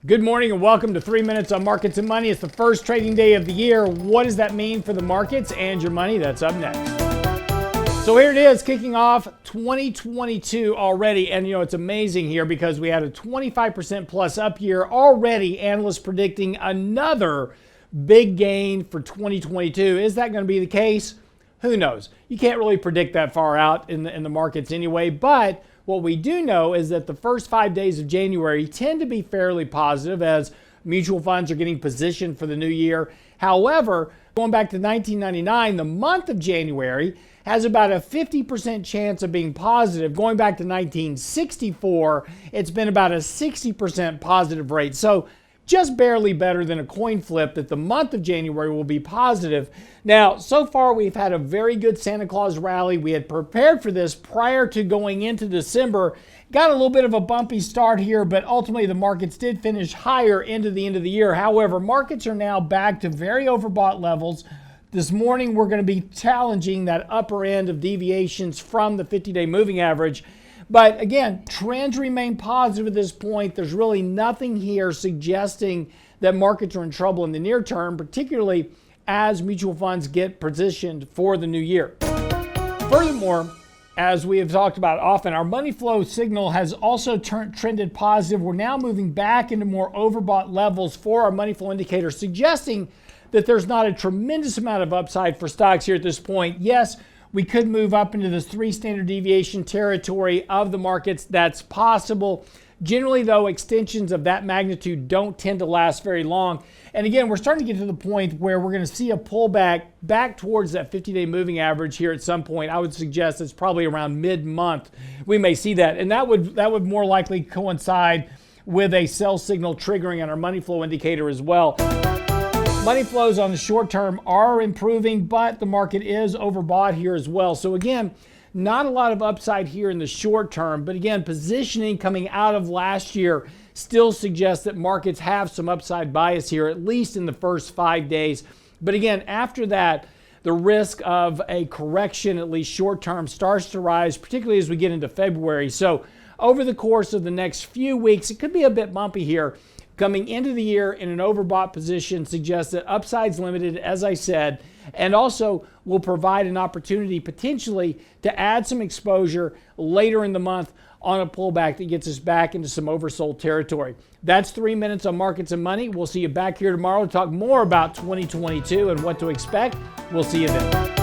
Good morning and welcome to 3 Minutes on Markets and Money. It's the first trading day of the year. What does that mean for the markets and your money? That's up next. So here it is, kicking off 2022 already. And it's amazing here because we had a 25% plus up year already. Analysts predicting another big gain for 2022. Is that going to be the case? Who knows? You can't really predict that far out in the markets anyway, but what we do know is that the first 5 days of January tend to be fairly positive as mutual funds are getting positioned for the new year. However, going back to 1999, the month of January has about a 50% chance of being positive. Going back to 1964, it's been about a 60% positive rate. So just barely better than a coin flip that the month of January will be positive. Now, so far we've had a very good Santa Claus rally. We had prepared for this prior to going into December. Got a little bit of a bumpy start here, but ultimately the markets did finish higher into the end of the year. However, markets are now back to very overbought levels. This morning we're going to be challenging that upper end of deviations from the 50-day moving average. But again, trends remain positive at this point. There's really nothing here suggesting that markets are in trouble in the near term, particularly as mutual funds get positioned for the new year. Furthermore, as we have talked about often, our money flow signal has also trended positive. We're now moving back into more overbought levels for our money flow indicator, suggesting that there's not a tremendous amount of upside for stocks here at this point. Yes, we could move up into this 3 standard deviation territory of the markets. That's possible. Generally, though, extensions of that magnitude don't tend to last very long. And again, we're starting to get to the point where we're going to see a pullback back towards that 50-day moving average here at some point. I would suggest it's probably around mid-month we may see that. And that would more likely coincide with a sell signal triggering on our money flow indicator as well. Money flows on the short term are improving, but the market is overbought here as well. So again, not a lot of upside here in the short term, but again, positioning coming out of last year still suggests that markets have some upside bias here, at least in the first 5 days. But again, after that, the risk of a correction, at least short term, starts to rise, particularly as we get into February. So over the course of the next few weeks, it could be a bit bumpy here. Coming into the year in an overbought position suggests that upside's limited, as I said, and also will provide an opportunity potentially to add some exposure later in the month on a pullback that gets us back into some oversold territory. That's 3 Minutes on Markets and Money. We'll see you back here tomorrow to talk more about 2022 and what to expect. We'll see you then.